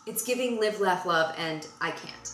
It's giving live, laugh, love, and I can't.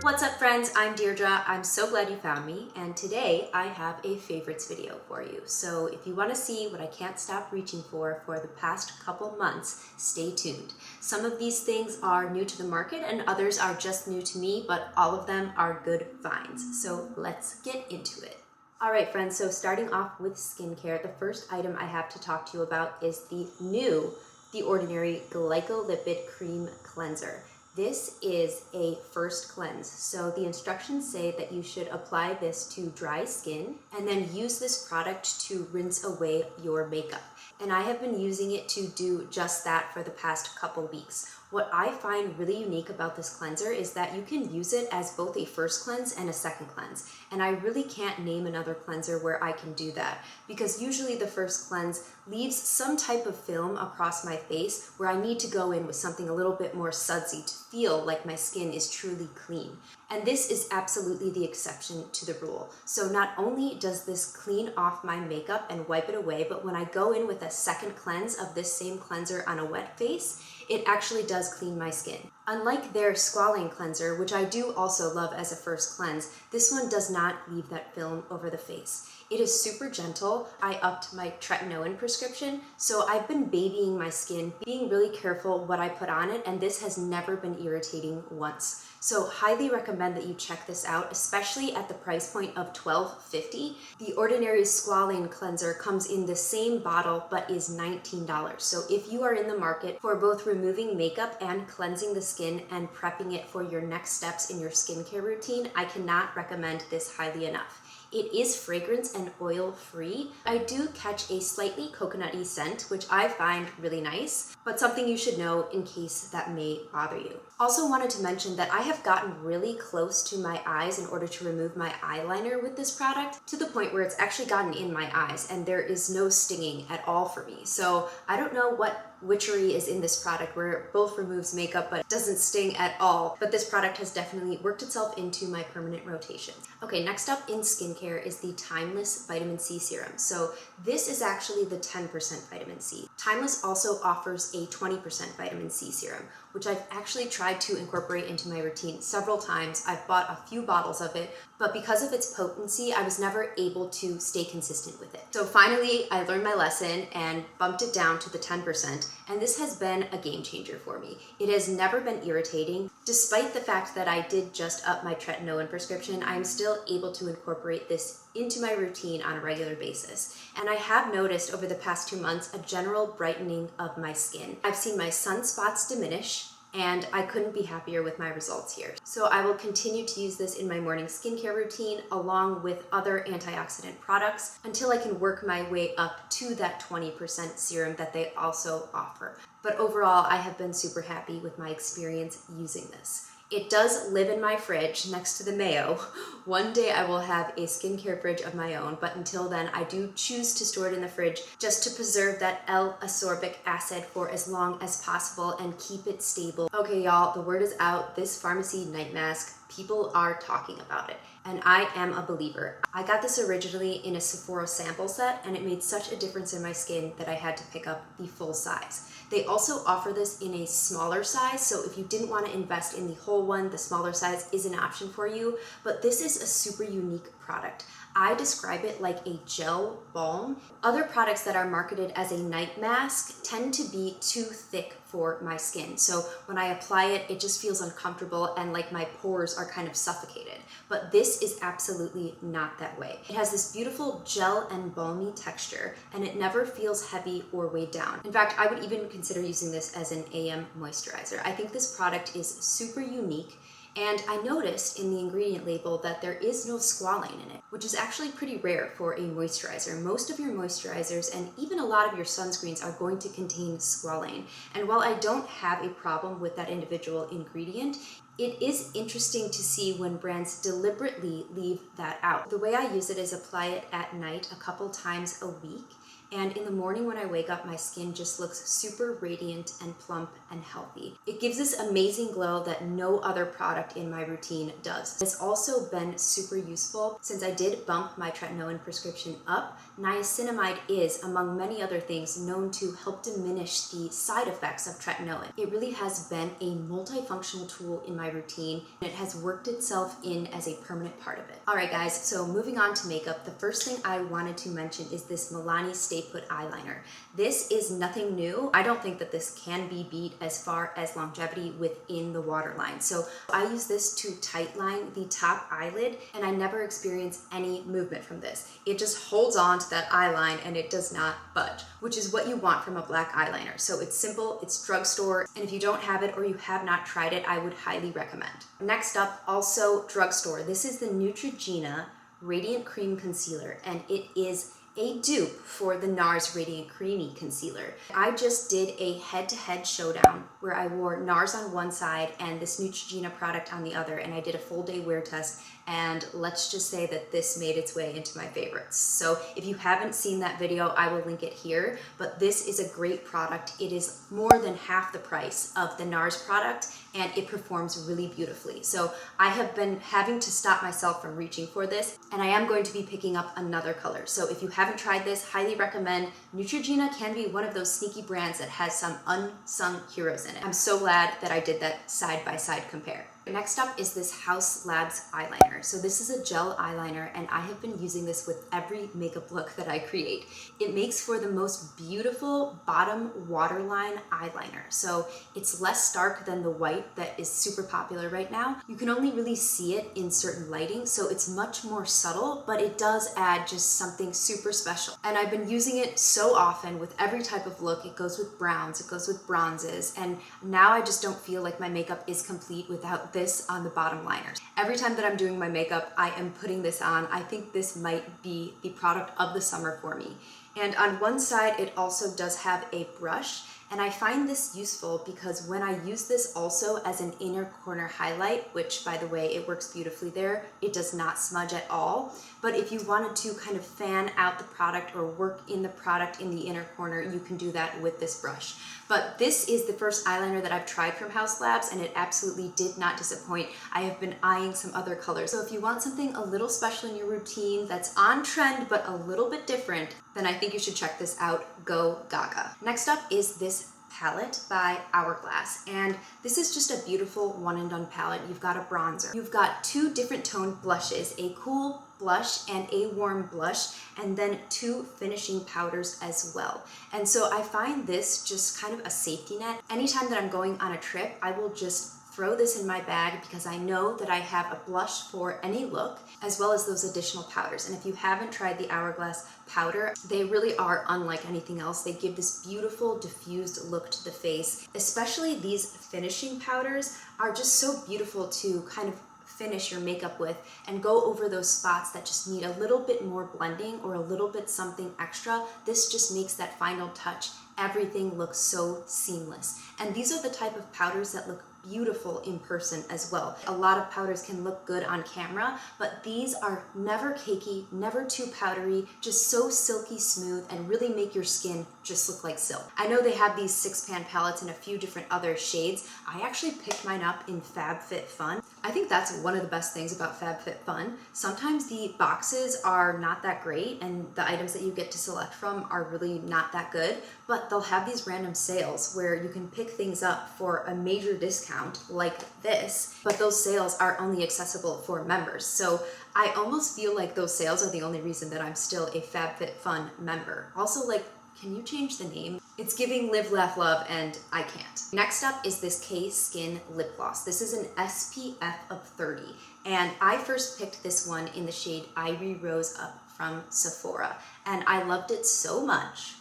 What's up, friends? I'm Deirdre. I'm so glad you found me, and today I have a favorites video for you. So if you want to see what I can't stop reaching for the past couple months, stay tuned. Some of these things are new to the market and others are just new to me, but all of them are good finds. So let's get into it. All right, friends, so starting off with skincare, the first item I have to talk to you about is The Ordinary Glycolipid Cream Cleanser. This is a first cleanse, so the instructions say that you should apply this to dry skin and then use this product to rinse away your makeup. And I have been using it to do just that for the past couple weeks. What I find really unique about this cleanser is that you can use it as both a first cleanse and a second cleanse. And I really can't name another cleanser where I can do that, because usually the first cleanse leaves some type of film across my face where I need to go in with something a little bit more sudsy to feel like my skin is truly clean. And this is absolutely the exception to the rule. So not only does this clean off my makeup and wipe it away, but when I go in with a second cleanse of this same cleanser on a wet face, it actually does clean my skin. Unlike their squalane cleanser, which I do also love as a first cleanse, this one does not leave that film over the face. It is super gentle. I upped my tretinoin prescription, so I've been babying my skin, being really careful what I put on it, and this has never been irritating once. So highly recommend that you check this out, especially at the price point of $12.50. The Ordinary Squalane Cleanser comes in the same bottle but is $19. So if you are in the market for both removing makeup and cleansing the skin and prepping it for your next steps in your skincare routine, I cannot recommend this highly enough. It is fragrance and oil free. I do catch a slightly coconutty scent, which I find really nice, but something you should know in case that may bother you. Also wanted to mention that I have gotten really close to my eyes in order to remove my eyeliner with this product, to the point where it's actually gotten in my eyes and there is no stinging at all for me. So I don't know what witchery is in this product where it both removes makeup but doesn't sting at all, but this product has definitely worked itself into my permanent rotation. Okay, next up in skincare is the Timeless Vitamin C Serum. So this is actually the 10% vitamin C. Timeless also offers a 20% vitamin C serum, which I've actually tried to incorporate into my routine several times. I've bought a few bottles of it, but because of its potency, I was never able to stay consistent with it. So finally, I learned my lesson and bumped it down to the 10%, and this has been a game changer for me. It has never been irritating. Despite the fact that I did just up my tretinoin prescription, I'm still able to incorporate this into my routine on a regular basis. And I have noticed over the past 2 months a general brightening of my skin. I've seen my sunspots diminish, and I couldn't be happier with my results here. So I will continue to use this in my morning skincare routine along with other antioxidant products until I can work my way up to that 20% serum that they also offer. But overall, I have been super happy with my experience using this. It does live in my fridge next to the mayo. One day I will have a skincare fridge of my own, but until then I do choose to store it in the fridge just to preserve that L-ascorbic acid for as long as possible and keep it stable. Okay, y'all, the word is out. This Farmacy night mask, people are talking about it, and I am a believer. I got this originally in a Sephora sample set, and it made such a difference in my skin that I had to pick up the full size. They also offer this in a smaller size, so if you didn't want to invest in the whole one, the smaller size is an option for you, but this is a super unique product. I describe it like a gel balm. Other products that are marketed as a night mask tend to be too thick for my skin. So when I apply it, it just feels uncomfortable and like my pores are kind of suffocated. But this is absolutely not that way. It has this beautiful gel and balmy texture, and it never feels heavy or weighed down. In fact, I would even consider using this as an AM moisturizer. I think this product is super unique. And I noticed in the ingredient label that there is no squalane in it, which is actually pretty rare for a moisturizer. Most of your moisturizers and even a lot of your sunscreens are going to contain squalane. And while I don't have a problem with that individual ingredient, it is interesting to see when brands deliberately leave that out. The way I use it is apply it at night a couple times a week. And in the morning when I wake up, my skin just looks super radiant and plump and healthy. It gives this amazing glow that no other product in my routine does. It's also been super useful since I did bump my tretinoin prescription up. Niacinamide is, among many other things, known to help diminish the side effects of tretinoin. It really has been a multifunctional tool in my routine, and it has worked itself in as a permanent part of it. All right, guys, so moving on to makeup, the first thing I wanted to mention is this Milani Stay Put eyeliner. This is nothing new. I don't think that this can be beat as far as longevity within the waterline. So I use this to tightline the top eyelid, and I never experience any movement from this. It just holds on to that eyeline and it does not budge, which is what you want from a black eyeliner. So it's simple, it's drugstore, and if you don't have it or you have not tried it, I would highly recommend. Next up, also drugstore. This is the Neutrogena Radiant Cream Concealer, and it is a dupe for the NARS Radiant Creamy Concealer. I just did a head-to-head showdown where I wore NARS on one side and this Neutrogena product on the other, and I did a full day wear test, and let's just say that this made its way into my favorites. So if you haven't seen that video, I will link it here, but this is a great product. It is more than half the price of the NARS product, and it performs really beautifully. So I have been having to stop myself from reaching for this, and I am going to be picking up another color. So if you haven't tried this, highly recommend. Neutrogena can be one of those sneaky brands that has some unsung heroes in it. I'm so glad that I did that side-by-side compare. Next up is this Haus Labs eyeliner. So this is a gel eyeliner, and I have been using this with every makeup look that I create. It makes for the most beautiful bottom waterline eyeliner. So it's less stark than the white that is super popular right now. You can only really see it in certain lighting, so it's much more subtle, but it does add just something super special. And I've been using it so often with every type of look. It goes with browns, it goes with bronzes, and now I just don't feel like my makeup is complete without this on the bottom liners. Every time that I'm doing my makeup, I am putting this on. I think this might be the product of the summer for me. And on one side, it also does have a brush, and I find this useful because when I use this also as an inner corner highlight, which by the way, it works beautifully there, it does not smudge at all. But if you wanted to kind of fan out the product or work in the product in the inner corner, you can do that with this brush. But this is the first eyeliner that I've tried from Haus Labs, and it absolutely did not disappoint. I have been eyeing some other colors. So if you want something a little special in your routine that's on trend but a little bit different, then I think you should check this out. Go Gaga. Next up is this palette by Hourglass, and this is just a beautiful one and done palette. You've got a bronzer, you've got two different toned blushes, a cool blush and a warm blush, and then two finishing powders as well. And so I find this just kind of a safety net. Anytime that I'm going on a trip, I will just throw this in my bag because I know that I have a blush for any look, as well as those additional powders. And if you haven't tried the Hourglass powder, they really are unlike anything else. They give this beautiful diffused look to the face. Especially these finishing powders are just so beautiful to kind of finish your makeup with and go over those spots that just need a little bit more blending or a little bit something extra. This just makes that final touch. Everything looks so seamless. And these are the type of powders that look beautiful in person as well. A lot of powders can look good on camera, but these are never cakey, never too powdery, just so silky smooth and really make your skin just look like silk. I know they have these 6-pan palettes in a few different other shades. I actually picked mine up in FabFitFun. I think that's one of the best things about FabFitFun. Sometimes the boxes are not that great and the items that you get to select from are really not that good, but they'll have these random sales where you can pick things up for a major discount like this, but those sales are only accessible for members. So I almost feel like those sales are the only reason that I'm still a FabFitFun member. Also, like, can you change the name? It's giving live, laugh, love, and I can't. Next up is this K-Skin lip gloss. This is an SPF of 30, and I first picked this one in the shade Ivory Rose Up from Sephora, and I loved it so much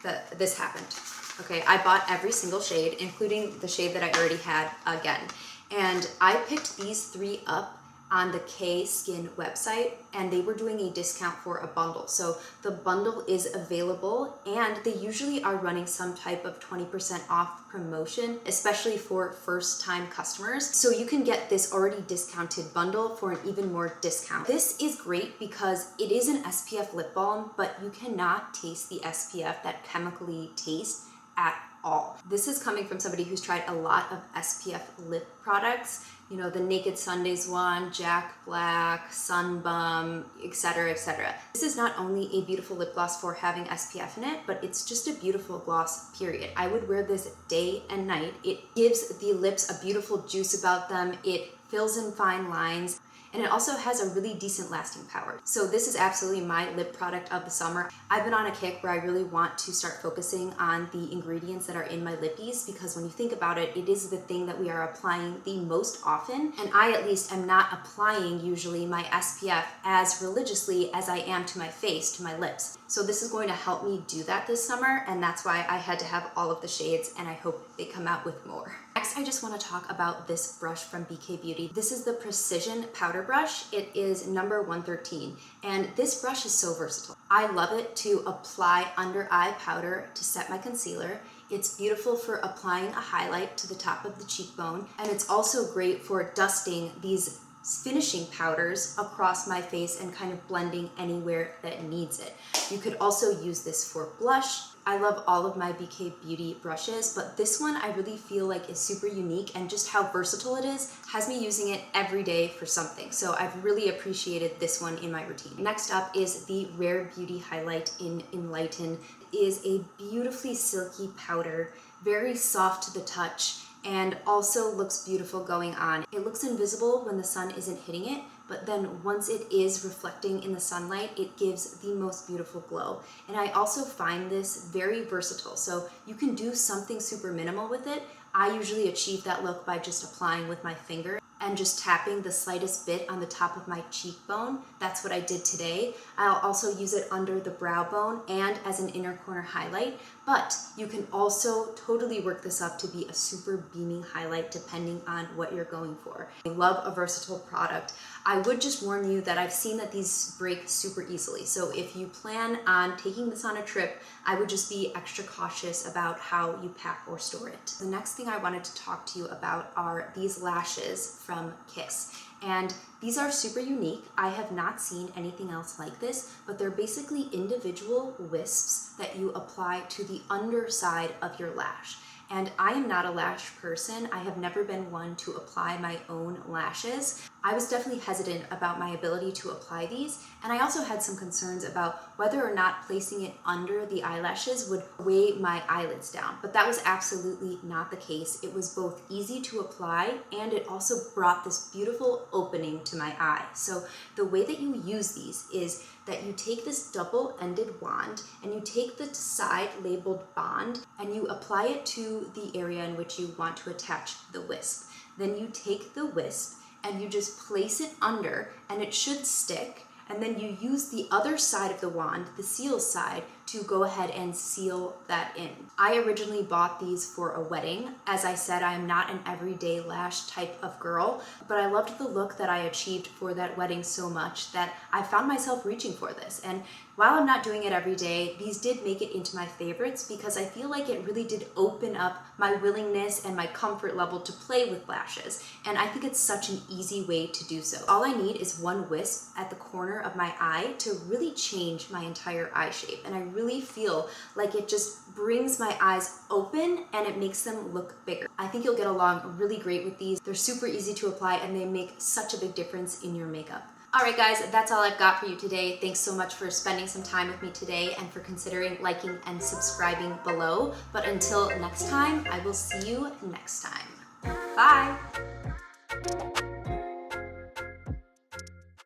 that this happened. Okay, I bought every single shade, including the shade that I already had again. And I picked these 3 up on the K Skin website, and they were doing a discount for a bundle. So the bundle is available, and they usually are running some type of 20% off promotion, especially for first-time customers. So you can get this already discounted bundle for an even more discount. This is great because it is an SPF lip balm, but you cannot taste the SPF that chemically tastes at all. This is coming from somebody who's tried a lot of SPF lip products, you know, the Naked Sundays one, Jack Black, Sun Bum, etc., etc. This is not only a beautiful lip gloss for having SPF in it, but it's just a beautiful gloss, period. I would wear this day and night. It gives the lips a beautiful juice about them. It fills in fine lines. And it also has a really decent lasting power. So this is absolutely my lip product of the summer. I've been on a kick where I really want to start focusing on the ingredients that are in my lippies, because when you think about it, it is the thing that we are applying the most often. And I at least am not applying usually my SPF as religiously as I am to my face, to my lips. So this is going to help me do that this summer, and that's why I had to have all of the shades, and I hope they come out with more. Next, I just want to talk about this brush from BK Beauty. This is the Precision Powder Brush. It is number 113, and this brush is so versatile. I love it to apply under eye powder to set my concealer. It's beautiful for applying a highlight to the top of the cheekbone, and it's also great for dusting these finishing powders across my face and kind of blending anywhere that needs it. You could also use this for blush. I love all of my BK Beauty brushes, but this one I really feel like is super unique, and just how versatile it is has me using it every day for something. So I've really appreciated this one in my routine. Next up is the Rare Beauty Highlight in Enlighten. It is a beautifully silky powder, very soft to the touch, and also looks beautiful going on. It looks invisible when the sun isn't hitting it, but then once it is reflecting in the sunlight, it gives the most beautiful glow. And I also find this very versatile, so you can do something super minimal with it. I usually achieve that look by just applying with my finger and just tapping the slightest bit on the top of my cheekbone. That's what I did today. I'll also use it under the brow bone and as an inner corner highlight, but you can also totally work this up to be a super beaming highlight depending on what you're going for. I love a versatile product. I would just warn you that I've seen that these break super easily. So if you plan on taking this on a trip, I would just be extra cautious about how you pack or store it. The next thing I wanted to talk to you about are these lashes from Kiss. And these are super unique. I have not seen anything else like this, but they're basically individual wisps that you apply to the underside of your lash. And I am not a lash person. I have never been one to apply my own lashes. I was definitely hesitant about my ability to apply these, and I also had some concerns about whether or not placing it under the eyelashes would weigh my eyelids down, but that was absolutely not the case. It was both easy to apply, and it also brought this beautiful opening to my eye. So the way that you use these is that you take this double-ended wand and you take the side labeled bond and you apply it to the area in which you want to attach the wisp. Then you take the wisp and you just place it under, and it should stick, and then you use the other side of the wand, the seal side, to go ahead and seal that in. I originally bought these for a wedding. As I said, I am not an everyday lash type of girl, but I loved the look that I achieved for that wedding so much that I found myself reaching for this. And while I'm not doing it every day, these did make it into my favorites because I feel like it really did open up my willingness and my comfort level to play with lashes. And I think it's such an easy way to do so. All I need is one wisp at the corner of my eye to really change my entire eye shape. And I really feel like it just brings my eyes open and it makes them look bigger. I think you'll get along really great with these. They're super easy to apply and they make such a big difference in your makeup. All right, guys, that's all I've got for you today. Thanks so much for spending some time with me today and for considering liking and subscribing below. But until next time, I will see you next time. Bye.